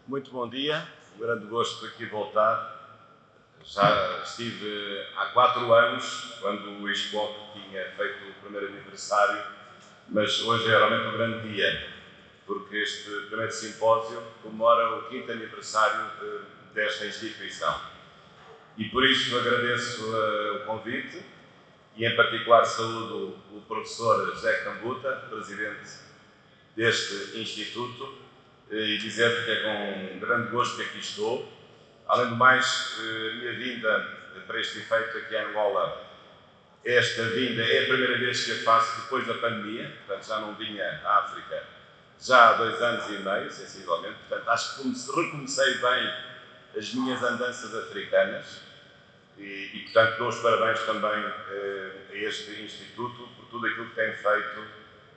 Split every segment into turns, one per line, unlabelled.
Muito bom dia, um grande gosto aqui voltar. Já estive há 4 anos, quando o ISPOC tinha feito o primeiro aniversário, mas hoje é realmente um grande dia, porque este primeiro simpósio comemora o 5º aniversário desta instituição. E por isso agradeço o convite e, em particular, saúdo o professor José Cambuta, presidente deste instituto, e dizer que é com grande gosto que aqui estou. Além do mais, a minha vinda para este efeito aqui em Angola, esta vinda é a primeira vez que a faço depois da pandemia, portanto já não vinha à África já há 2 anos e meio, sensivelmente, portanto acho que recomecei bem as minhas andanças africanas e portanto dou os parabéns também a este Instituto por tudo aquilo que tem feito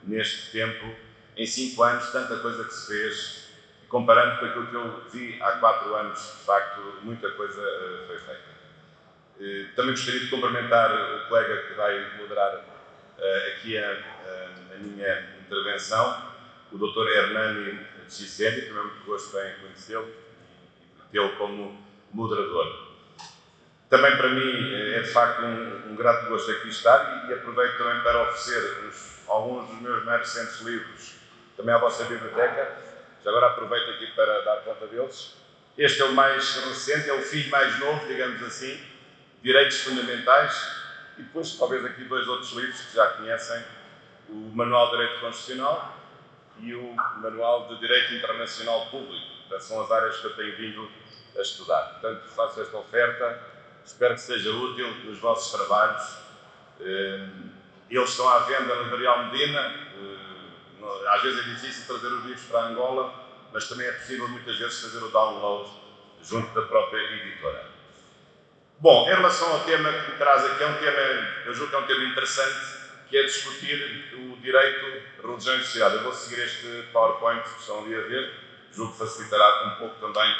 neste tempo. Em 5 anos, tanta coisa que se fez, comparando com aquilo que eu vi há 4 anos, de facto, muita coisa foi feita. Também gostaria de cumprimentar o colega que vai moderar aqui a minha intervenção, o Dr. Hernani Chissendi, também muito gosto em conhecê-lo e tê-lo como moderador. Também para mim é de facto um grato gosto aqui estar e aproveito também para oferecer alguns dos meus mais recentes livros também à vossa biblioteca. Já agora aproveito aqui para dar conta deles. Este é o mais recente, é o filho mais novo, digamos assim, Direitos Fundamentais, e depois talvez aqui 2 outros livros que já conhecem, o Manual de Direito Constitucional e o Manual de Direito Internacional Público. Portanto, são as áreas que eu tenho vindo a estudar. Portanto, faço esta oferta, espero que seja útil nos vossos trabalhos. Eles estão à venda na Livraria Almedina. Às vezes é difícil trazer os livros para Angola, mas também é possível muitas vezes fazer o download junto da própria editora. Bom, em relação ao tema que me traz aqui, é um tema, eu julgo que é um tema interessante, que é discutir o direito, religião e sociedade. Eu vou seguir este PowerPoint que estão ali a ver, julgo que facilitará um pouco também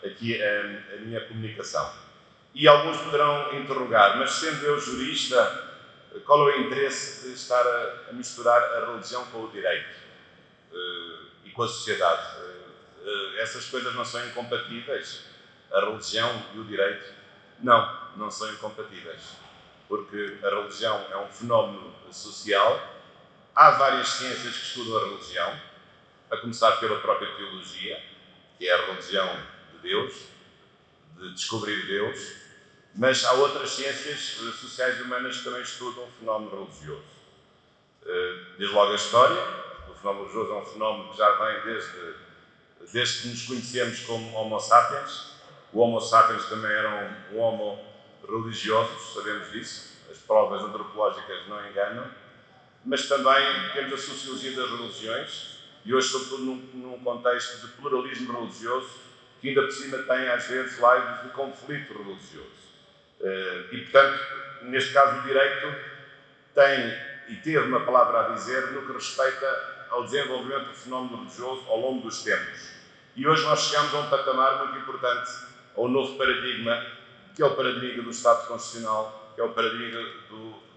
aqui a minha comunicação. E alguns poderão interrogar, mas sendo eu jurista, qual é o interesse de estar a misturar a religião com o direito e com a sociedade? Essas coisas não são incompatíveis? A religião e o direito? Não são incompatíveis, porque a religião é um fenómeno social. Há várias ciências que estudam a religião, a começar pela própria teologia, que é a religião de Deus, de descobrir Deus, mas há outras ciências sociais e humanas que também estudam o fenómeno religioso. Desde logo a história, o fenómeno religioso é um fenómeno que já vem desde que nos conhecemos como Homo sapiens. O Homo sapiens também era um homo religioso, sabemos disso, as provas antropológicas não enganam, mas também temos a sociologia das religiões, e hoje, sobretudo, num contexto de pluralismo religioso, que ainda por cima tem, às vezes, laivos de conflito religioso. E, portanto, neste caso, o direito tem e teve uma palavra a dizer no que respeita ao desenvolvimento do fenómeno religioso ao longo dos tempos. E hoje nós chegamos a um patamar muito importante, a um novo paradigma, que é o paradigma do Estado Constitucional, que é o paradigma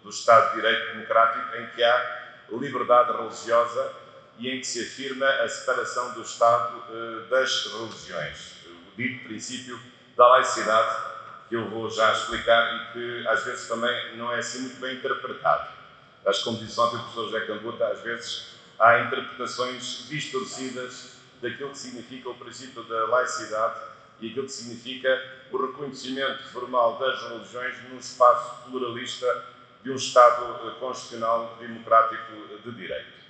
do Estado de Direito Democrático, em que há liberdade religiosa e em que se afirma a separação do Estado das religiões. O dito princípio da laicidade, que eu vou já explicar e que às vezes também não é assim muito bem interpretado. Acho que, como disse ontem o professor José Cambuta, às vezes há interpretações distorcidas daquilo que significa o princípio da laicidade e aquilo que significa o reconhecimento formal das religiões num espaço pluralista de um Estado constitucional democrático de direito.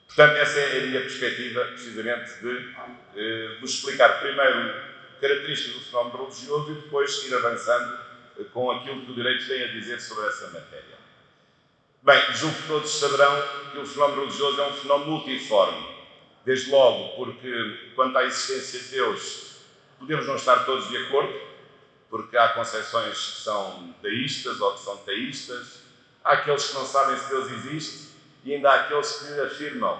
Portanto, essa é a minha perspectiva, precisamente, de vos explicar primeiro características do fenómeno religioso e depois ir avançando com aquilo que o direito tem a dizer sobre essa matéria. Bem, julgo que todos saberão que o fenómeno religioso é um fenómeno multiforme. Desde logo porque, quanto à existência de Deus, podemos não estar todos de acordo, porque há concepções que são deístas ou que são teístas, há aqueles que não sabem se Deus existe e ainda há aqueles que afirmam,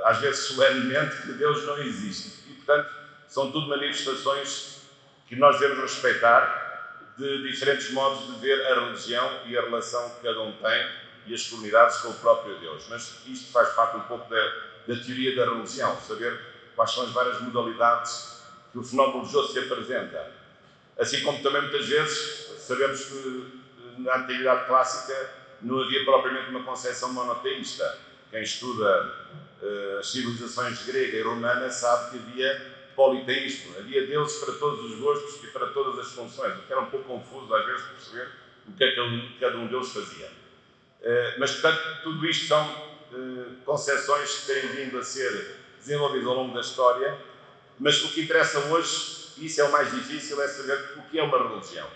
às vezes solenemente, que Deus não existe. E, portanto, são tudo manifestações que nós devemos respeitar de diferentes modos de ver a religião e a relação que cada um tem e as comunidades com o próprio Deus. Mas isto faz parte um pouco da teoria da religião, saber quais são as várias modalidades que o fenómeno religioso se apresenta. Assim como também muitas vezes sabemos que na antiguidade clássica não havia propriamente uma concepção monoteísta. Quem estuda as civilizações grega e romana sabe que havia politeísmo, havia deuses para todos os gostos e para todas as funções, o que era um pouco confuso às vezes perceber o que é que cada um deles fazia. Mas, portanto, tudo isto são concepções que têm vindo a ser desenvolvidas ao longo da história, mas o que interessa hoje, e isso é o mais difícil, é saber o que é uma religião.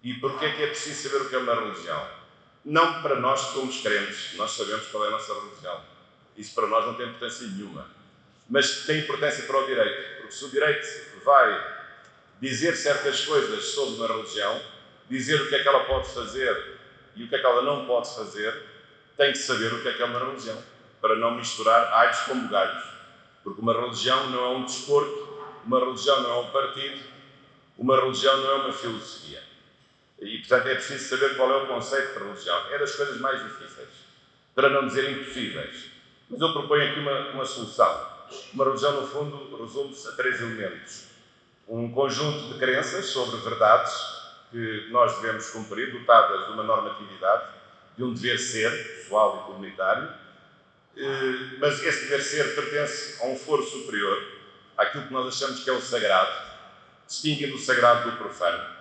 E porquê é que é preciso saber o que é uma religião? Não para nós que somos crentes, nós sabemos qual é a nossa religião. Isso para nós não tem importância nenhuma. Mas tem importância para o direito, porque se o direito vai dizer certas coisas sobre uma religião, dizer o que é que ela pode fazer e o que é que ela não pode fazer, tem que saber o que é uma religião, para não misturar alhos com bugalhos. Porque uma religião não é um desporto, uma religião não é um partido, uma religião não é uma filosofia. E, portanto, é preciso saber qual é o conceito de religião. É das coisas mais difíceis, para não dizer impossíveis. Mas eu proponho aqui uma solução. Uma religião, no fundo, resume-se a 3 elementos. Um conjunto de crenças sobre verdades que nós devemos cumprir, dotadas de uma normatividade, de um dever ser, pessoal e comunitário, mas esse dever ser pertence a um foro superior, àquilo que nós achamos que é o sagrado, distinguindo o sagrado do profano.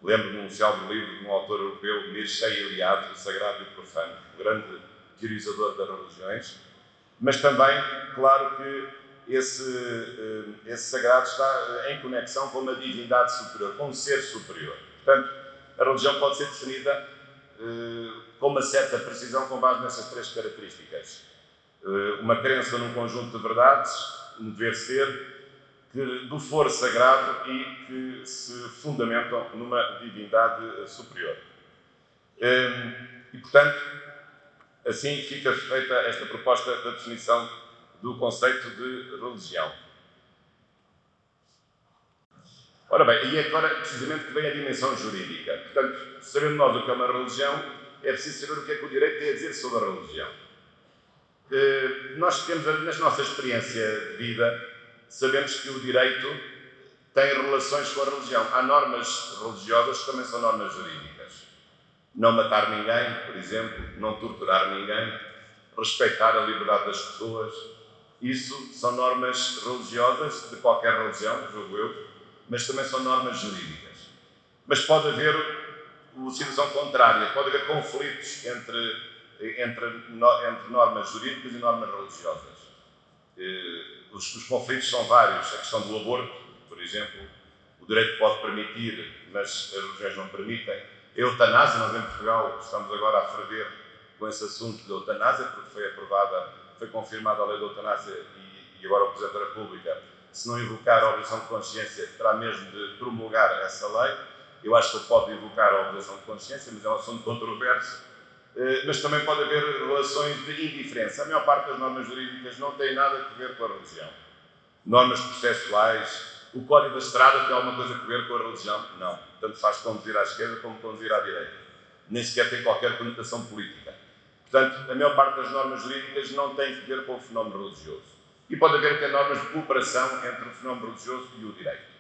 Lembro-me de um célebre livro de um autor europeu, Mircea Eliade, O Sagrado e o Profano, um grande teorizador das religiões, mas também, claro que esse sagrado está em conexão com uma divindade superior, com um ser superior. Portanto, a religião pode ser definida com uma certa precisão com base nessas 3 características. Uma crença num conjunto de verdades, um dever ser, do foro sagrado e que se fundamentam numa divindade superior. E, portanto, assim fica feita esta proposta da definição do conceito de religião. Ora bem, e agora precisamente que vem a dimensão jurídica. Portanto, sabendo nós o que é uma religião, é preciso saber o que é que o direito tem a dizer sobre a religião. Nós temos, na nossa experiência de vida, sabemos que o direito tem relações com a religião. Há normas religiosas que também são normas jurídicas. Não matar ninguém, por exemplo, não torturar ninguém, respeitar a liberdade das pessoas. Isso são normas religiosas de qualquer religião, julgo eu, mas também são normas jurídicas. Mas pode haver uma situação contrária, pode haver conflitos entre normas jurídicas e normas religiosas. Os conflitos são vários. A questão do aborto, por exemplo, o direito pode permitir, mas as religiões não permitem. A eutanásia, nós em Portugal estamos agora a ferver com esse assunto da eutanásia, porque foi confirmada a lei da eutanásia e agora o Presidente da República, se não invocar a objeção de consciência, terá mesmo de promulgar essa lei. Eu acho que ele pode invocar a objeção de consciência, mas é um assunto controverso. Mas também pode haver relações de indiferença. A maior parte das normas jurídicas não tem nada a ver com a religião. Normas processuais, o Código da Estrada tem alguma coisa a ver com a religião? Não. Tanto faz conduzir à esquerda como conduzir à direita. Nem sequer tem qualquer conotação política. Portanto, a maior parte das normas jurídicas não tem a ver com o fenómeno religioso. E pode haver até normas de cooperação entre o fenómeno religioso e o direito.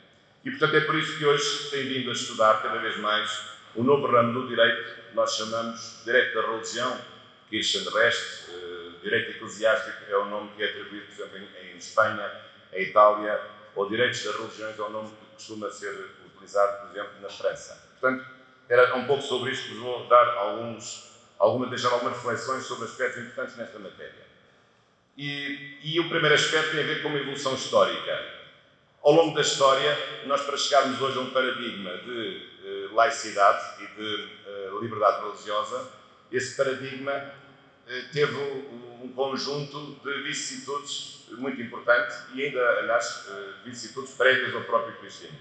E, portanto, é por isso que hoje tem vindo a estudar cada vez mais o novo ramo do direito, que nós chamamos Direito da Religião, Kirchenrecht, Direito Eclesiástico é o nome que é atribuído, por exemplo, em Espanha, em Itália, ou Direitos das Religiões é o nome que costuma ser utilizado, por exemplo, na França. Portanto, era um pouco sobre isto que vos vou dar deixar algumas reflexões sobre aspectos importantes nesta matéria. E o primeiro aspecto tem a ver com uma evolução histórica. Ao longo da história, nós para chegarmos hoje a um paradigma de laicidade e de liberdade religiosa, esse paradigma teve um conjunto de vicissitudes muito importante e ainda, aliás, vicissitudes prévias ao próprio cristianismo.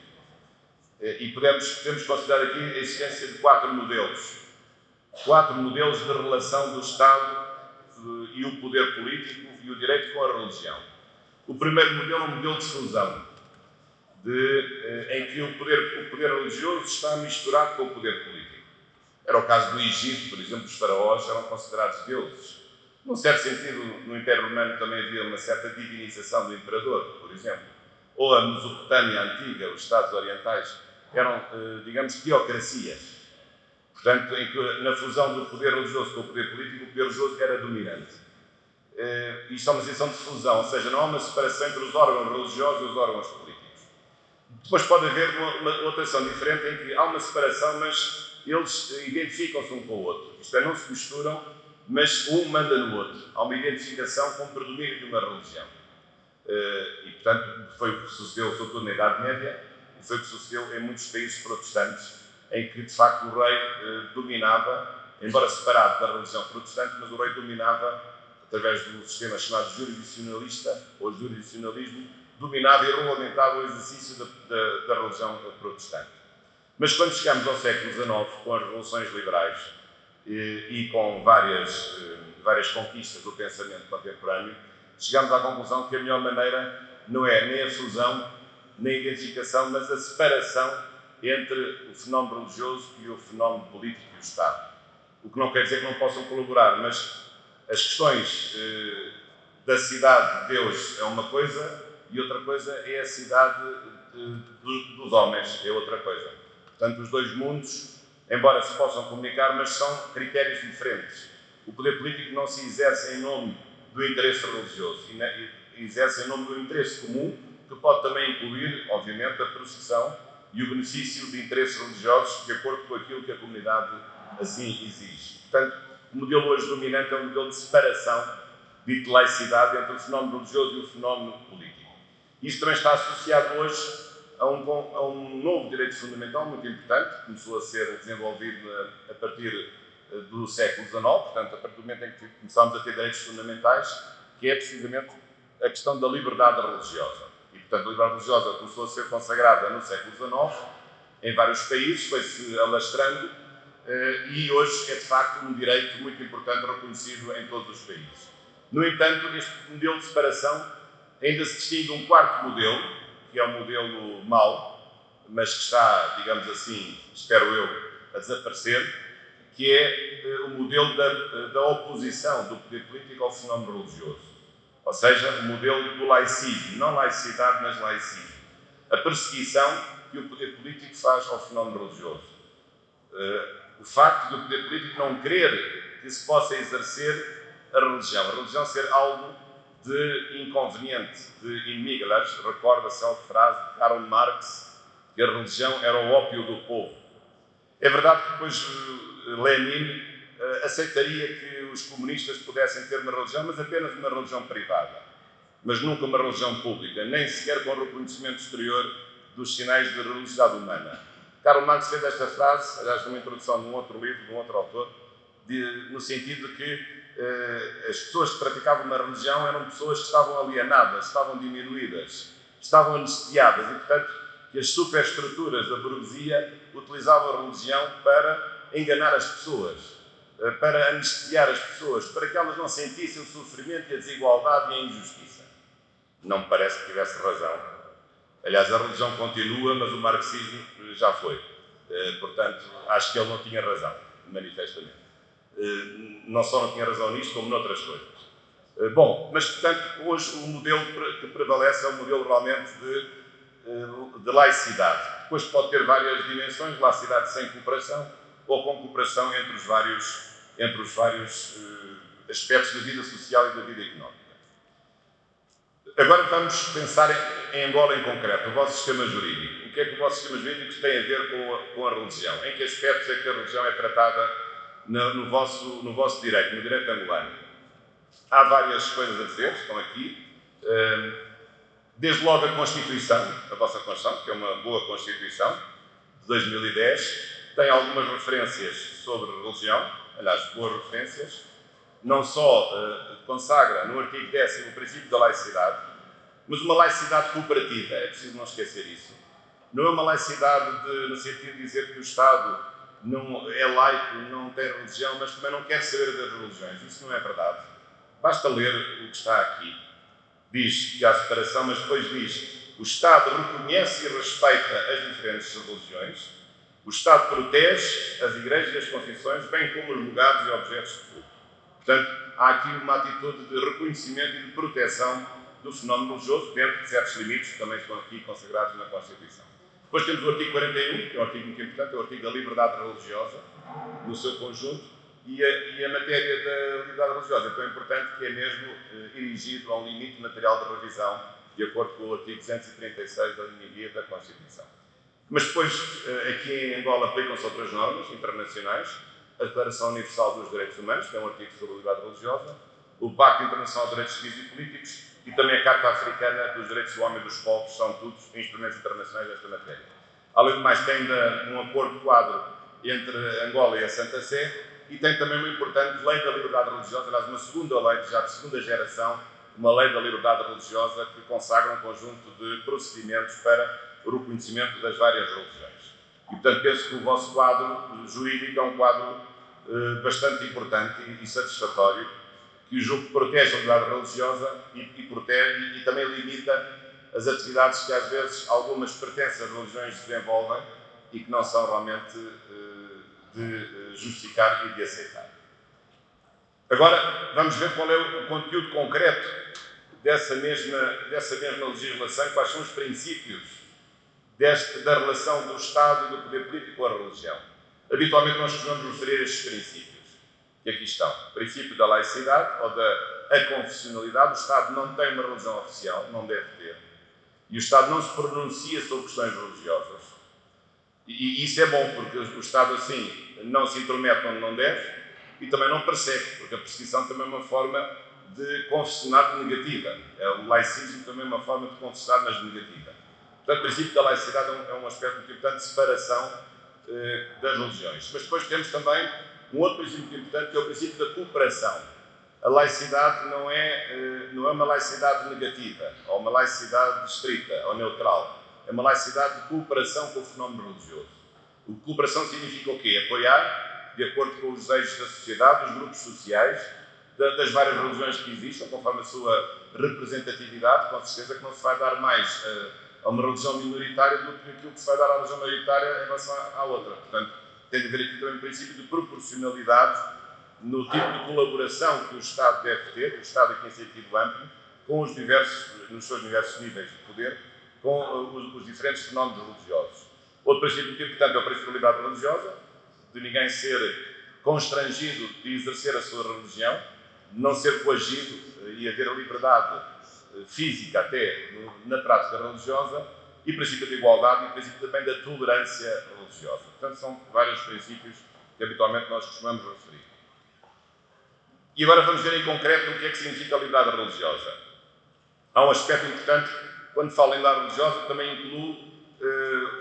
E podemos considerar aqui a existência de 4 modelos. 4 modelos de relação do Estado e o poder político e o direito com a religião. O primeiro modelo é um modelo de fusão, em que o poder religioso está misturado com o poder político. Era o caso do Egito, por exemplo, os faraós eram considerados deuses. Num certo sentido, no Império Romano também havia uma certa divinização do imperador, por exemplo. ou a Mesopotâmia antiga, os Estados orientais, eram, digamos, teocracias. Portanto, em que na fusão do poder religioso com o poder político, o poder religioso era dominante. Isto é uma situação de fusão, ou seja, não há uma separação entre os órgãos religiosos e os órgãos políticos. Depois pode haver uma outra ação diferente em que há uma separação, mas eles identificam-se um com o outro. Isto é, não se misturam, mas um manda no outro. Há uma identificação com o predomínio de uma religião. E, portanto, foi o que sucedeu, sobretudo na Idade Média, e foi o que sucedeu em muitos países protestantes, em que, de facto, o rei dominava, embora separado da religião protestante, mas o rei dominava, através do sistema chamado jurisdicionalista, ou jurisdicionalismo, dominava e regulamentava o exercício da religião protestante. Mas quando chegamos ao século XIX, com as revoluções liberais e com várias conquistas do pensamento contemporâneo, chegamos à conclusão que a melhor maneira não é nem a fusão, nem a identificação, mas a separação entre o fenómeno religioso e o fenómeno político e o Estado. O que não quer dizer que não possam colaborar, mas as questões da cidade de Deus é uma coisa e outra coisa é a cidade dos homens, é outra coisa. Portanto, os dois mundos, embora se possam comunicar, mas são critérios diferentes. O poder político não se exerce em nome do interesse religioso, exerce em nome do interesse comum, que pode também incluir, obviamente, a processão e o benefício de interesses religiosos de acordo com aquilo que a comunidade assim exige. Portanto, o modelo hoje dominante é um modelo de separação, de laicidade, entre o fenómeno religioso e o fenómeno político. Isto também está associado hoje a um novo direito fundamental muito importante, que começou a ser desenvolvido a partir do século XIX, portanto, a partir do momento em que começámos a ter direitos fundamentais, que é precisamente a questão da liberdade religiosa. E, portanto, a liberdade religiosa começou a ser consagrada no século XIX, em vários países, foi-se alastrando, e hoje é, de facto, um direito muito importante reconhecido em todos os países. No entanto, este modelo de separação ainda se distingue de um quarto modelo, que é o modelo mau, mas que está, digamos assim, espero eu, a desaparecer, que é o modelo da oposição do poder político ao fenómeno religioso. Ou seja, o modelo do laicismo, não laicidade, mas laicismo. A perseguição que o poder político faz ao fenómeno religioso. O facto do poder político não querer que se possa exercer a religião ser algo de inconveniente, de inimigo. Aliás, recorda-se a frase de Karl Marx, que a religião era o ópio do povo. É verdade que depois Lenin aceitaria que os comunistas pudessem ter uma religião, mas apenas uma religião privada, mas nunca uma religião pública, nem sequer com reconhecimento exterior dos sinais de religiosidade humana. Karl Marx fez esta frase, aliás, numa introdução de um outro livro, de um outro autor, no sentido de que as pessoas que praticavam uma religião eram pessoas que estavam alienadas, estavam diminuídas, estavam anestesiadas e, portanto, que as superestruturas da burguesia utilizavam a religião para enganar as pessoas, para anestesiar as pessoas, para que elas não sentissem o sofrimento e a desigualdade e a injustiça. Não me parece que tivesse razão. Aliás, a religião continua, mas o marxismo já foi. Portanto, acho que ele não tinha razão, manifestamente. Não só não tinha razão nisto, como noutras coisas. Bom, mas, portanto, hoje o modelo que prevalece é o modelo realmente de laicidade. Depois pode ter várias dimensões, laicidade sem cooperação ou com cooperação entre os vários aspectos da vida social e da vida económica. Agora vamos pensar em Angola em concreto, o vosso sistema jurídico. O que é que o vosso sistema jurídico tem a ver com a religião? Em que aspectos é que a religião é tratada no vosso direito, no direito angolano? Há várias coisas a dizer, estão aqui. Desde logo a Constituição, a vossa Constituição, que é uma boa Constituição, de 2010, tem algumas referências sobre religião, aliás, boas referências. Não só consagra no artigo 10º o princípio da laicidade, mas uma laicidade cooperativa, é preciso não esquecer isso. Não é uma laicidade no sentido de dizer que o Estado não é laico, não tem religião, mas também não quer saber das religiões. Isso não é verdade. Basta ler o que está aqui. Diz que há separação, mas depois diz: o Estado reconhece e respeita as diferentes religiões, o Estado protege as igrejas e as confissões, bem como os lugares e objetos de culto. Portanto, há aqui uma atitude de reconhecimento e de proteção do fenómeno religioso, dentro de certos limites que também estão aqui consagrados na Constituição. Depois temos o artigo 41, que é um artigo muito importante, é o artigo da liberdade religiosa, no seu conjunto, e a matéria da liberdade religiosa é tão importante que é mesmo erigido a um limite material de revisão, de acordo com o artigo 236 da linha guia da Constituição. Mas depois, aqui em Angola, aplicam-se outras normas internacionais, a Declaração Universal dos Direitos Humanos, que é um artigo sobre a liberdade religiosa, o Pacto Internacional de Direitos Civis e Políticos e também a Carta Africana dos Direitos do Homem e dos Povos, são todos instrumentos internacionais desta matéria. Além do mais, tem ainda um acordo-quadro entre Angola e a Santa Sé e tem também uma importante Lei da Liberdade Religiosa, aliás, uma segunda lei, já de segunda geração, uma Lei da Liberdade Religiosa que consagra um conjunto de procedimentos para o reconhecimento das várias religiões. E, portanto, penso que o vosso quadro jurídico é um quadro bastante importante e satisfatório, que o julgo protege a liberdade religiosa e também limita as atividades que às vezes algumas pertencem às religiões desenvolvem e que não são realmente de justificar e de aceitar. Agora, vamos ver qual é o conteúdo concreto dessa mesma legislação e quais são os princípios da relação do Estado e do poder político com a religião. Habitualmente nós costumamos referir a estes princípios, que aqui estão. O princípio da laicidade ou da aconfessionalidade. O Estado não tem uma religião oficial, não deve ter. E o Estado não se pronuncia sobre questões religiosas. E isso é bom, porque o Estado assim não se intromete onde não deve e também não persegue, porque a perseguição também é uma forma de confessionar negativa. O laicismo também é uma forma de confessionar, mas negativa. Portanto, o princípio da laicidade é um aspecto muito importante de separação das religiões. Mas depois temos também um outro princípio muito importante, que é o princípio da cooperação. A laicidade não é uma laicidade negativa, ou uma laicidade estrita, ou neutral. É uma laicidade de cooperação com o fenómeno religioso. O cooperação significa o quê? Apoiar, de acordo com os desejos da sociedade, dos grupos sociais, das várias religiões que existem, conforme a sua representatividade, com certeza que não se vai dar mais a uma religião minoritária do que aquilo que se vai dar à religião maioritária em relação à outra. Portanto, tem de haver aqui também um princípio de proporcionalidade no tipo de colaboração que o Estado deve ter, o Estado aqui em sentido amplo, com nos seus diversos níveis de poder, com os diferentes fenómenos religiosos. Outro princípio muito importante é o princípio da liberdade religiosa, de ninguém ser constrangido de exercer a sua religião, de não ser coagido e haver a liberdade física até na prática religiosa, e o princípio da igualdade e o princípio também da tolerância religiosa. Portanto, são vários princípios que habitualmente nós costumamos referir. E agora vamos ver em concreto o que é que significa a liberdade religiosa. Há um aspecto importante, quando falo em liberdade religiosa, também incluo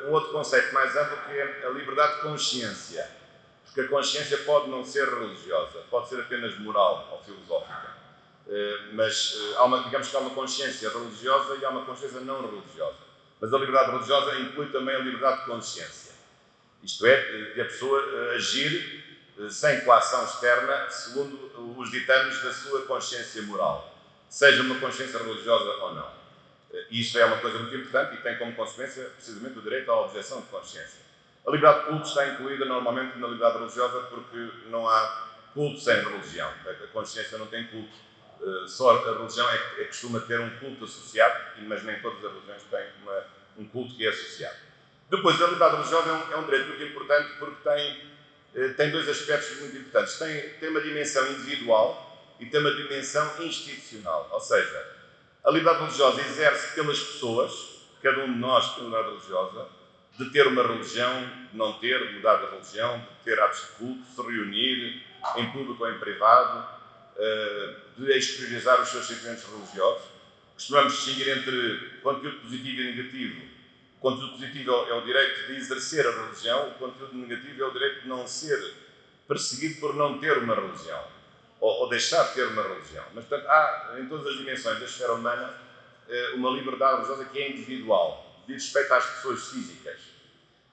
um outro conceito mais amplo, que é a liberdade de consciência. Porque a consciência pode não ser religiosa, pode ser apenas moral ou filosófica. Mas digamos que há uma consciência religiosa e há uma consciência não religiosa. Mas a liberdade religiosa inclui também a liberdade de consciência. Isto é, de a pessoa agir sem coação externa, segundo os ditames da sua consciência moral, seja uma consciência religiosa ou não. Isto é uma coisa muito importante e tem como consequência, precisamente, o direito à objeção de consciência. A liberdade de culto está incluída normalmente na liberdade religiosa porque não há culto sem religião. A consciência não tem culto. Só a religião costuma ter um culto associado, mas nem todas as religiões têm um culto que é associado. Depois, a liberdade religiosa é um direito muito importante porque tem dois aspectos muito importantes. Tem uma dimensão individual e tem uma dimensão institucional. Ou seja, a liberdade religiosa exerce pelas pessoas, cada um de nós tem uma liberdade religiosa, de ter uma religião, de não ter, mudar de religião, de ter atos de culto, de se reunir em público ou em privado, de exteriorizar os seus sentimentos religiosos. Costumamos distinguir entre conteúdo positivo e negativo. O conteúdo positivo é o direito de exercer a religião, o conteúdo negativo é o direito de não ser perseguido por não ter uma religião, ou deixar de ter uma religião. Mas, portanto, há em todas as dimensões da esfera humana uma liberdade religiosa que é individual, diz respeito às pessoas físicas.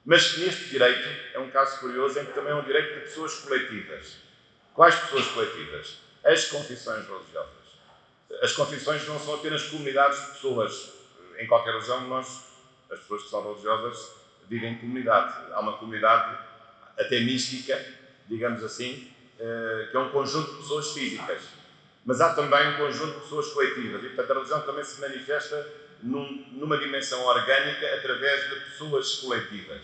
Mas neste direito é um caso curioso em que também é um direito de pessoas coletivas. Quais pessoas coletivas? As confissões religiosas. As confissões não são apenas comunidades de pessoas. Em qualquer religião, as pessoas que são religiosas vivem em comunidade. Há uma comunidade até mística, digamos assim, que é um conjunto de pessoas físicas. mas há também um conjunto de pessoas coletivas e, portanto, a religião também se manifesta numa dimensão orgânica através de pessoas coletivas.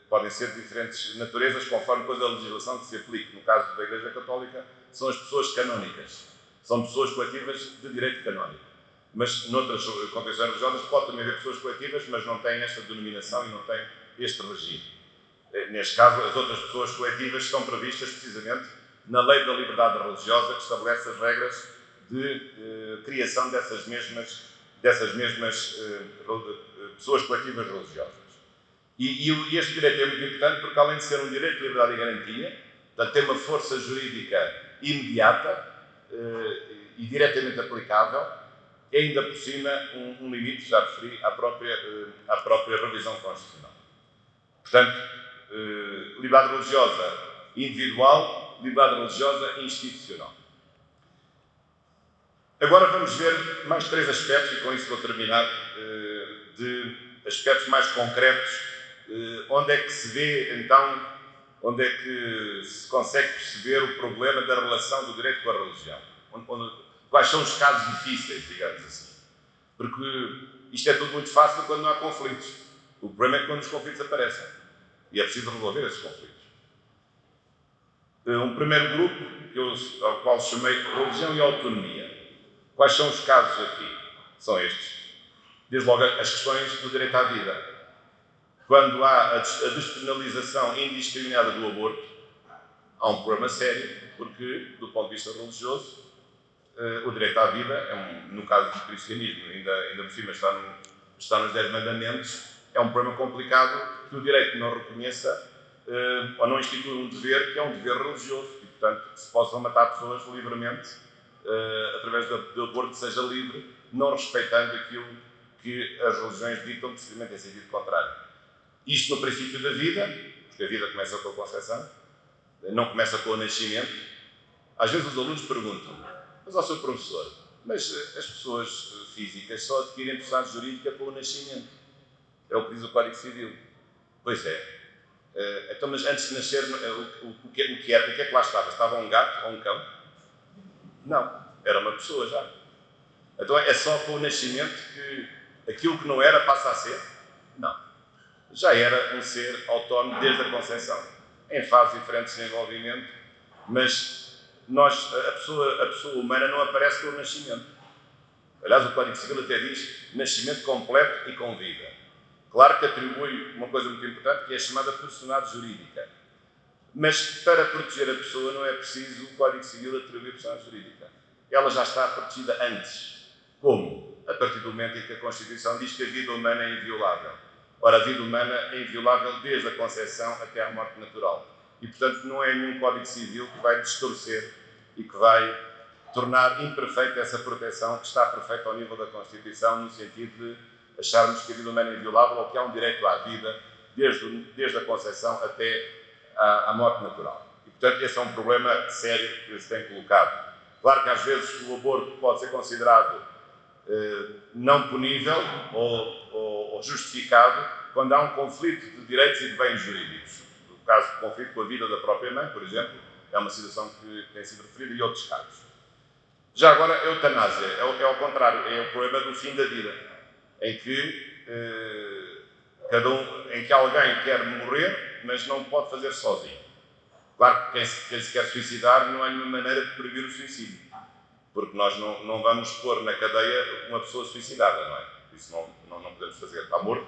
Podem ser de diferentes naturezas, conforme depois a legislação que se aplique. No caso da Igreja Católica, são as pessoas canónicas. São pessoas coletivas de direito canónico. Mas, noutras confissões religiosas, pode também haver pessoas coletivas, mas não têm esta denominação e não têm este regime. Neste caso, as outras pessoas coletivas estão previstas precisamente na Lei da Liberdade Religiosa, que estabelece as regras de criação dessas mesmas pessoas coletivas religiosas. E este direito é muito importante porque, além de ser um direito de liberdade e garantia, portanto, tem uma força jurídica imediata e diretamente aplicável, é ainda por cima um limite, já referi, à própria revisão constitucional. Portanto, liberdade religiosa individual, liberdade religiosa institucional. Agora vamos ver mais 3 aspectos, e com isso vou terminar, de aspectos mais concretos, onde é que se vê, então, onde é que se consegue perceber o problema da relação do direito com a religião. Quais são os casos difíceis, digamos assim. Porque isto é tudo muito fácil quando não há conflitos. O problema é quando os conflitos aparecem. E é preciso resolver esses conflitos. Um primeiro grupo, ao qual chamei religião e autonomia. Quais são os casos aqui? São estes. Desde logo as questões do direito à vida. Quando há a despenalização indiscriminada do aborto, há um problema sério, porque, do ponto de vista religioso, o direito à vida, no caso do cristianismo, ainda por cima está nos 10 mandamentos, é um problema complicado que o direito não reconheça ou não institui um dever que é um dever religioso e, portanto, que se possam matar pessoas livremente através do aborto que seja livre, não respeitando aquilo que as religiões ditam precisamente em sentido contrário. Isto no princípio da vida, porque a vida começa com a concepção, não começa com o nascimento. Às vezes os alunos perguntam, mas ao seu professor, mas as pessoas físicas só adquirem personalidade jurídica com o nascimento. É o que diz o Código Civil. Pois é. Então, mas antes de nascer, o que é que lá estava? Estava um gato ou um cão? Não. Era uma pessoa já. Então é só com o nascimento que aquilo que não era passa a ser? Não. Já era um ser autónomo desde a concepção, em fases diferentes de desenvolvimento, mas a pessoa humana não aparece com o nascimento. Aliás, o Código Civil até diz nascimento completo e com vida. Claro que atribui uma coisa muito importante, que é a chamada personalidade jurídica. Mas para proteger a pessoa não é preciso o Código Civil atribuir personalidade jurídica. Ela já está protegida antes. Como? A partir do momento em que a Constituição diz que a vida humana é inviolável. Ora, a vida humana é inviolável desde a concepção até à morte natural. E, portanto, não é nenhum Código Civil que vai distorcer e que vai tornar imperfeita essa proteção que está perfeita ao nível da Constituição, no sentido de acharmos que a vida humana é inviolável ou que há um direito à vida desde a concepção até à morte natural. E, portanto, esse é um problema sério que se tem colocado. Claro que, às vezes, o aborto pode ser considerado não punível ou justificado quando há um conflito de direitos e de bens jurídicos. No caso do conflito com a vida da própria mãe, por exemplo, é uma situação que tem sido referida, e outros casos. Já agora, a eutanásia é ao contrário, é o problema do fim da vida, em que alguém quer morrer, mas não pode fazer sozinho. Claro que quem se quer suicidar não há nenhuma maneira de proibir o suicídio, porque nós não vamos pôr na cadeia uma pessoa suicidada, não é? Isso não podemos fazer. Está morto,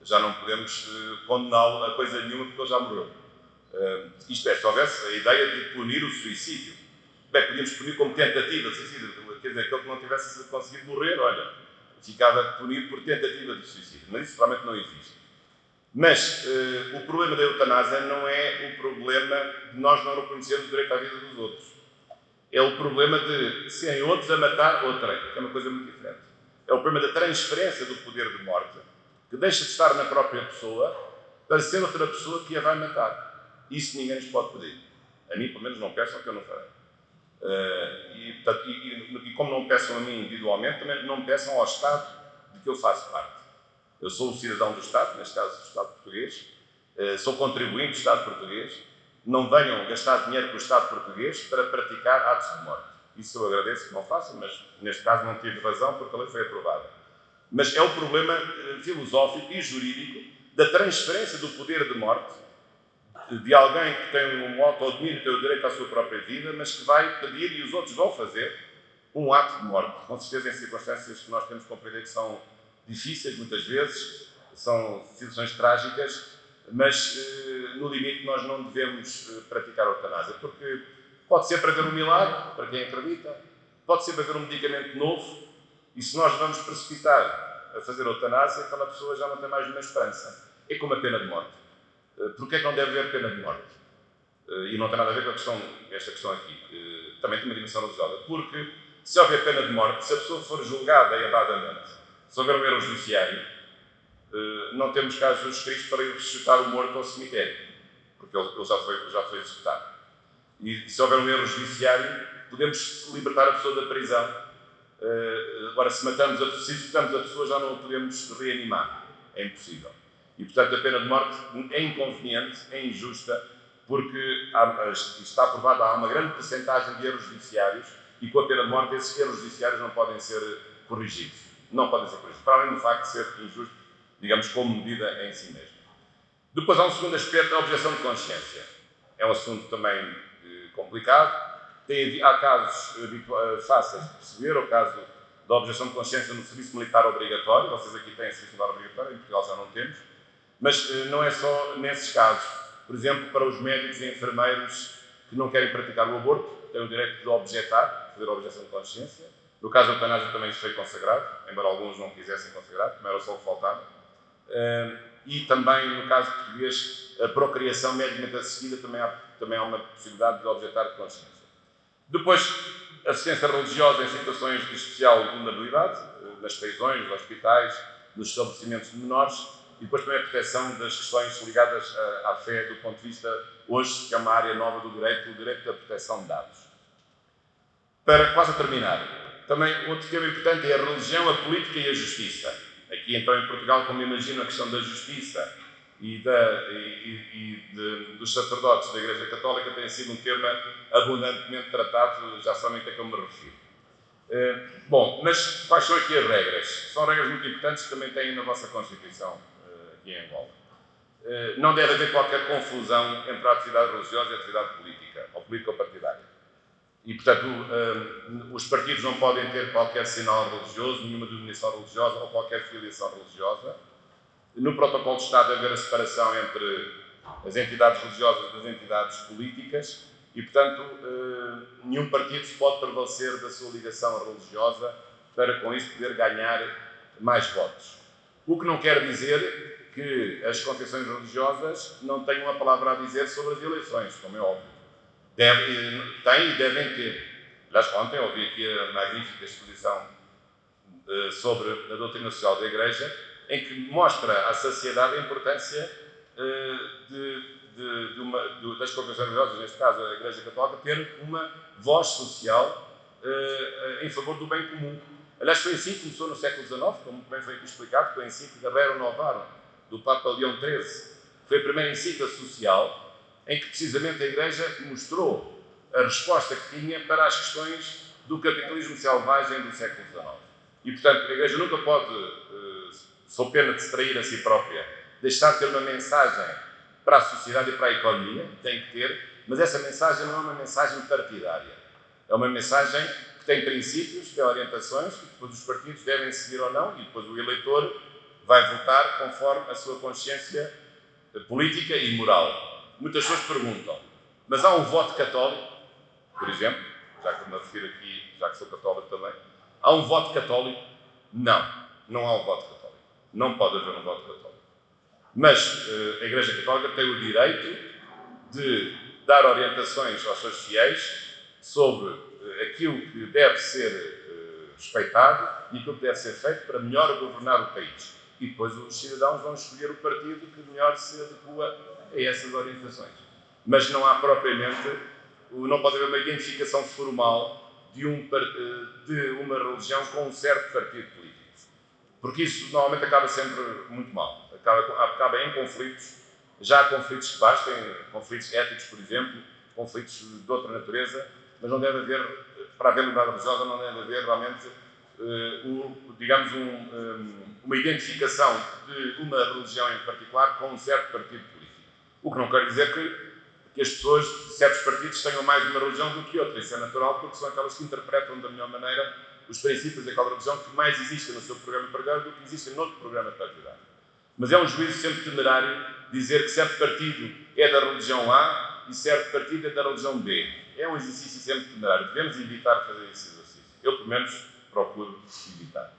já não podemos condená-lo a coisa nenhuma porque ele já morreu. Isto é, se houvesse a ideia de punir o suicídio, bem, podíamos punir como tentativa de suicídio, quer dizer, aquele que não tivesse conseguido morrer, olha, ficava punido por tentativa de suicídio, mas isso realmente não existe. Mas o problema da eutanásia não é o problema de nós não reconhecermos o direito à vida dos outros. É o problema de serem outros a matar outrem, que é uma coisa muito diferente. É o problema da transferência do poder de morte, que deixa de estar na própria pessoa para ser outra pessoa que a vai matar. Isso ninguém nos pode pedir. A mim, pelo menos, não peçam, que eu não farei. E como não peçam a mim individualmente, também não peçam ao Estado de que eu faço parte. Eu sou o cidadão do Estado, neste caso do Estado português, sou contribuinte do Estado português. Não venham gastar dinheiro com o Estado português para praticar atos de morte. Isso eu agradeço que não façam, mas neste caso não tive razão porque a lei foi aprovada. Mas é o problema filosófico e jurídico da transferência do poder de morte de alguém que tem um autodomínio, tem o direito à sua própria vida, mas que vai pedir, e os outros vão fazer, um ato de morte. Com certeza em circunstâncias que nós temos que compreender que são difíceis, muitas vezes, são situações trágicas, mas no limite nós não devemos praticar a eutanásia, porque pode ser para ver um milagre, para quem acredita, pode ser para ver um medicamento novo, e se nós vamos precipitar a fazer a eutanásia, aquela pessoa já não tem mais nenhuma esperança. É como a pena de morte. Porquê é que não deve haver pena de morte? E não tem nada a ver com esta questão aqui. Também tem uma dimensão religiosa. Porque se houver pena de morte, se a pessoa for julgada erradamente, se houver um erro judiciário, não temos cá Jesus Cristo para ir ressuscitar o morto ao cemitério, porque ele já foi executado. E se houver um erro judiciário, podemos libertar a pessoa da prisão. Agora, se executamos a pessoa, já não a podemos reanimar. É impossível. E, portanto, a pena de morte é inconveniente, é injusta, porque está aprovado, há uma grande percentagem de erros judiciários e, com a pena de morte, esses erros judiciários não podem ser corrigidos. Não podem ser corrigidos. Para além do facto de ser injusto, digamos, como medida em si mesmo. Depois há um segundo aspecto, a objeção de consciência. É um assunto também complicado. Há casos fáceis de perceber, o caso da objeção de consciência no serviço militar obrigatório. Vocês aqui têm serviço militar obrigatório, em Portugal já não temos. Mas não é só nesses casos. Por exemplo, para os médicos e enfermeiros que não querem praticar o aborto, têm o direito de objetar, fazer a objeção de consciência. No caso da eutanásia também isso foi consagrado, embora alguns não quisessem consagrar, como era só o que faltava. E também, no caso português, a procriação medicamente assistida também há uma possibilidade de objetar de consciência. Depois, assistência religiosa em situações de especial vulnerabilidade, nas prisões, nos hospitais, nos estabelecimentos de menores. E depois também a proteção das questões ligadas à fé do ponto de vista, hoje, que é uma área nova do direito, o direito da proteção de dados. Para quase terminar, também outro tema importante é a religião, a política e a justiça. Aqui, então, em Portugal, como imagino, a questão da justiça e dos sacerdotes da Igreja Católica tem sido um tema abundantemente tratado, já sabem a que é que eu me refiro. Bom, mas quais são aqui as regras? São regras muito importantes que também têm na vossa Constituição aqui em Angola. Não deve haver qualquer confusão entre a atividade religiosa e a atividade política, ou político-partidária. E, portanto, os partidos não podem ter qualquer sinal religioso, nenhuma denominação religiosa ou qualquer filiação religiosa. No protocolo de Estado deve haver a separação entre as entidades religiosas das entidades políticas e, portanto, nenhum partido se pode prevalecer da sua ligação religiosa para, com isso, poder ganhar mais votos. O que não quer dizer que as confissões religiosas não tenham a palavra a dizer sobre as eleições, como é óbvio. Têm e devem ter. Aliás, ontem ouvi aqui a magnífica exposição sobre a doutrina social da Igreja, em que mostra à sociedade a importância das confissões religiosas, neste caso a Igreja Católica, ter uma voz social em favor do bem comum. Aliás, foi assim que começou no século XIX, como bem foi aqui explicado, foi a encíclica Rerum Novarum, do Papa Leão XIII. Foi a primeira encíclica social em que precisamente a Igreja mostrou a resposta que tinha para as questões do capitalismo selvagem do século XIX. E, portanto, a Igreja nunca pode, sob pena de se trair a si própria, deixar de ter uma mensagem para a sociedade e para a economia, tem que ter, mas essa mensagem não é uma mensagem partidária. É uma mensagem que tem princípios, tem orientações, que depois os partidos devem seguir ou não, e depois o eleitor vai votar conforme a sua consciência política e moral. Muitas pessoas perguntam, mas há um voto católico, por exemplo, já que me refiro aqui, já que sou católico também, há um voto católico? Não, não há um voto católico. Não pode haver um voto católico. Mas a Igreja Católica tem o direito de dar orientações aos seus fiéis sobre aquilo que deve ser respeitado e aquilo que deve ser feito para melhor governar o país. E depois os cidadãos vão escolher o partido que melhor se adequa a essas orientações. Mas não há propriamente, não pode haver uma identificação formal de uma religião com um certo partido político. Porque isso normalmente acaba sempre muito mal. Acaba em conflitos. Já há conflitos que bastem, conflitos éticos, por exemplo, conflitos de outra natureza, mas não deve haver, para haver liberdade religiosa, não deve haver realmente, digamos, uma identificação de uma religião em particular com um certo partido político. O que não quer dizer que as pessoas de certos partidos tenham mais uma religião do que outra. Isso é natural, porque são aquelas que interpretam da melhor maneira os princípios daquela religião que mais existem no seu programa partidário do que existem noutro programa partidário. Mas é um juízo sempre temerário dizer que certo partido é da religião A e certo partido é da religião B. É um exercício sempre temerário. Devemos evitar fazer esse exercício. Eu, pelo menos, procuro evitar.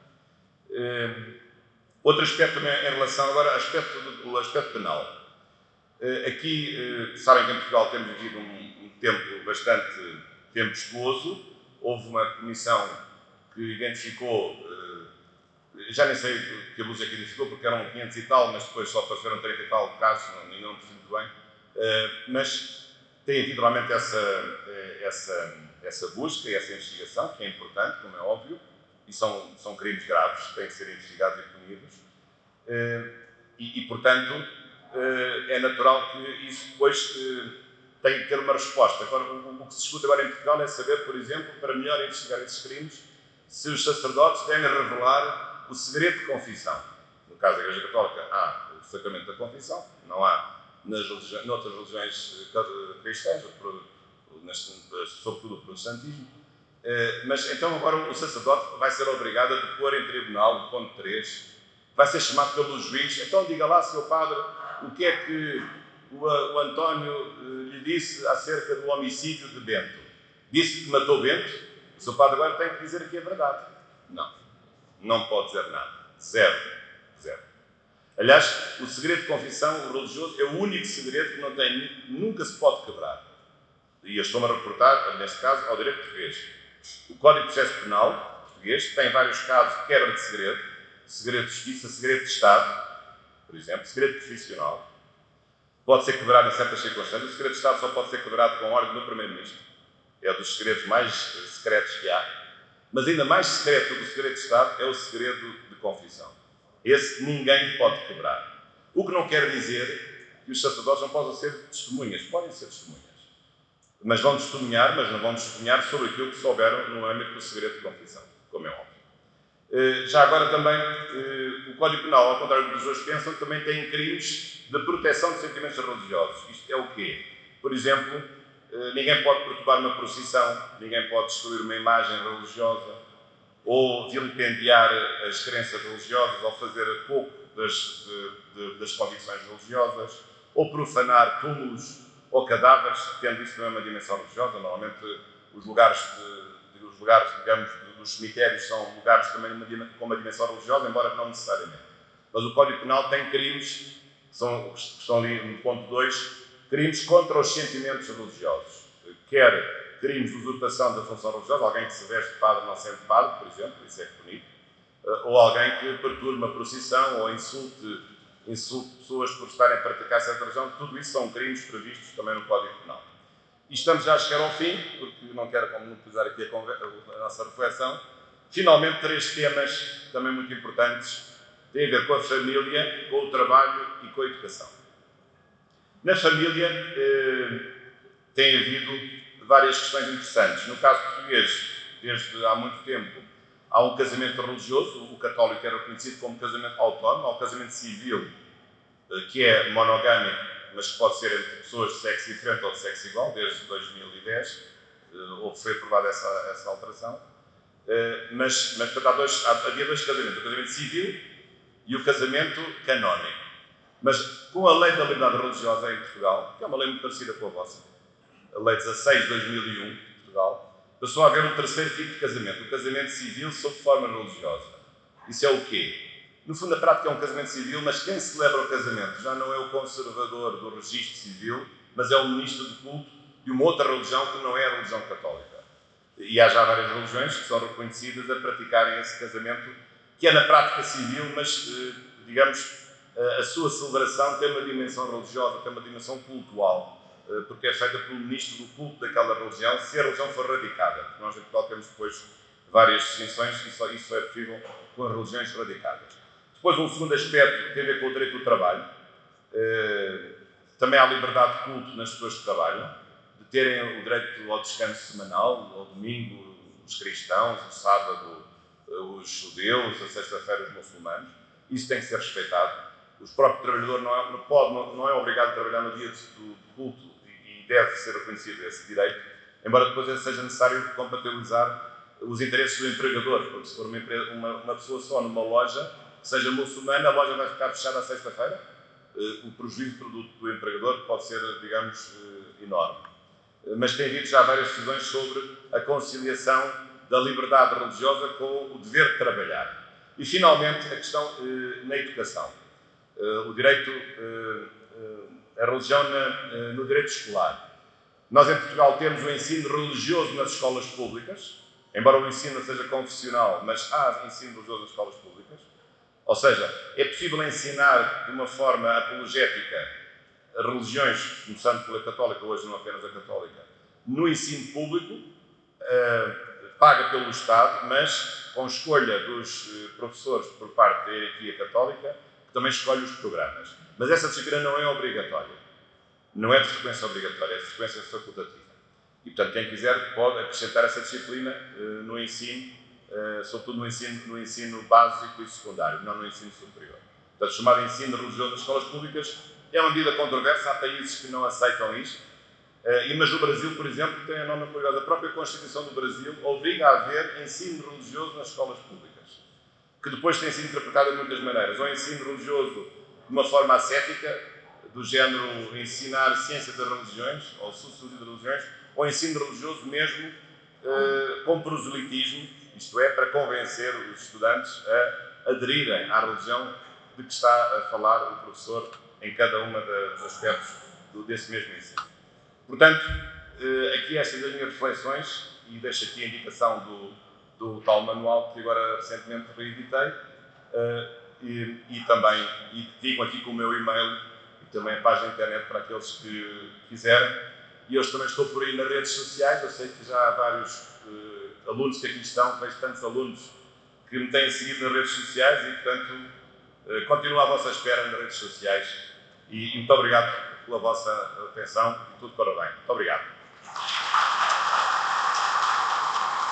Outro aspecto também em relação agora ao aspecto penal. Aqui, sabem que em Portugal temos vivido um tempo bastante tempestuoso. Houve uma comissão que identificou, já nem sei que abuso é que identificou, porque eram 500 e tal, mas depois só apareceram 30 e tal casos, ainda não percebi muito bem. Mas tem havido realmente essa busca e essa investigação, que é importante, como é óbvio, e são crimes graves, que têm que ser investigados e punidos. E portanto, é natural que isso depois tenha que ter uma resposta. Agora, o que se discute agora em Portugal é saber, por exemplo, para melhor investigar esses crimes, se os sacerdotes devem revelar o segredo de confissão. No caso da Igreja Católica, há o sacramento da confissão, não há noutras religiões cristãs, sobretudo o protestantismo. Mas então agora o sacerdote vai ser obrigado a depor em tribunal, no ponto 3, vai ser chamado pelo juiz. Então diga lá, Sr. Padre, o que é que o António lhe disse acerca do homicídio de Bento? Disse que matou Bento? O Sr. Padre agora tem que dizer aqui a verdade. Não pode dizer nada. Zero. Aliás, o segredo de confissão, o religioso, é o único segredo que nunca se pode quebrar. E eu estou-me a reportar, neste caso, ao direito português. O Código de Processo Penal português tem vários casos de quebra de segredo de justiça, segredo de Estado, por exemplo, segredo profissional. Pode ser quebrado em certas circunstâncias. O segredo de Estado só pode ser quebrado com a ordem do Primeiro-Ministro. É um dos segredos mais secretos que há. Mas ainda mais secreto do que o segredo de Estado é o segredo de confissão. Esse ninguém pode quebrar. O que não quer dizer que os sacerdotes não possam ser testemunhas. Podem ser testemunhas. Mas vão testemunhar, mas não vão testemunhar sobre aquilo que souberam no âmbito do segredo de confissão, como é óbvio. Já agora também, o Código Penal, ao contrário do que os pessoas pensam, também tem crimes de proteção de sentimentos religiosos. Isto é o quê? Por exemplo, ninguém pode perturbar uma procissão, ninguém pode destruir uma imagem religiosa, ou vilipendiar as crenças religiosas, ou fazer pouco das convicções religiosas, ou profanar túmulos ou cadáveres, tendo isso também uma dimensão religiosa. Normalmente os lugares, digamos, dos cemitérios são lugares também com uma dimensão religiosa, embora não necessariamente. Mas o Código Penal tem crimes, que estão ali no ponto 2, crimes contra os sentimentos religiosos. Quer crimes de usurpação da função religiosa, alguém que se veste de padre não sendo padre, por exemplo, isso é punido, ou alguém que perturbe uma procissão ou insulte pessoas por estarem a praticar certa religião. Tudo isso são crimes previstos também no Código Penal. E estamos já a chegar ao fim, porque não quero monopolizar aqui a nossa reflexão. Finalmente, 3 temas também muito importantes, têm a ver com a família, com o trabalho e com a educação. Na família, tem havido várias questões interessantes. No caso português, desde há muito tempo, há um casamento religioso, o católico era reconhecido como casamento autónomo, há o casamento civil, que é monogâmico, mas que pode ser entre pessoas de sexo diferente ou de sexo igual, desde 2010, foi aprovada essa alteração. Mas havia 2 casamentos, o casamento civil e o casamento canónico. Mas com a Lei da Liberdade Religiosa em Portugal, que é uma lei muito parecida com a vossa, a Lei 16 de 2001 de Portugal, passou a haver um terceiro tipo de casamento, o casamento civil sob forma religiosa. Isso é o quê? No fundo, na prática é um casamento civil, mas quem celebra o casamento já não é o conservador do registro civil, mas é o ministro de culto de uma outra religião que não é a religião católica. E há já várias religiões que são reconhecidas a praticarem esse casamento, que é na prática civil, mas, digamos, a sua celebração tem uma dimensão religiosa, tem uma dimensão cultual, porque é feita pelo ministro do culto daquela religião, se a religião for radicada. Porque nós em Portugal temos depois várias distinções e isso é possível com as religiões radicadas. Depois, um segundo aspecto tem a ver com o direito do trabalho. Também há liberdade de culto nas pessoas que trabalham. de terem o direito ao descanso semanal, ao domingo os cristãos, ao sábado os judeus, a sexta-feira os muçulmanos. Isso tem que ser respeitado. O próprio trabalhador não é obrigado a trabalhar no dia do culto e deve ser reconhecido esse direito, embora depois seja necessário compatibilizar os interesses do empregador, porque se for uma pessoa só numa loja, que seja muçulmana, a loja vai ficar fechada à sexta-feira, o prejuízo do empregador pode ser, digamos, enorme. Mas tem havido já várias decisões sobre a conciliação da liberdade religiosa com o dever de trabalhar. E, finalmente, a questão na educação. O direito, a religião no direito escolar. Nós, em Portugal, temos o ensino religioso nas escolas públicas, embora o ensino seja confessional, mas há ensino religioso nas escolas públicas. Ou seja, é possível ensinar de uma forma apologética religiões, começando pela católica, hoje não apenas a católica, no ensino público, paga pelo Estado, mas com escolha dos professores por parte da hierarquia católica, que também escolhe os programas. Mas essa disciplina não é obrigatória. Não é de frequência obrigatória, é de frequência facultativa. E, portanto, quem quiser pode acrescentar essa disciplina no ensino, sobretudo no ensino básico e secundário, não no ensino superior. Portanto, chamado ensino religioso nas escolas públicas é uma medida controversa, há países que não aceitam isto, mas o Brasil, por exemplo, tem a norma curiosa. A própria Constituição do Brasil obriga a haver ensino religioso nas escolas públicas, que depois tem sido interpretado de muitas maneiras. Ou ensino religioso de uma forma ascética, do género ensinar ciência das religiões, ou sociologia das religiões, ou ensino religioso mesmo com proselitismo, isto é, para convencer os estudantes a aderirem à religião de que está a falar o professor em cada um dos aspectos desse mesmo ensino. Portanto, aqui estas as minhas reflexões, e deixo aqui a indicação do tal manual que agora recentemente reeditei, e também digo aqui com o meu e-mail e também a página internet para aqueles que quiserem. E hoje também estou por aí nas redes sociais, eu sei que já há vários alunos que aqui estão, vejo tantos alunos que me têm seguido nas redes sociais e, portanto, continuo à vossa espera nas redes sociais e muito obrigado pela vossa atenção e tudo corra bem. Muito obrigado.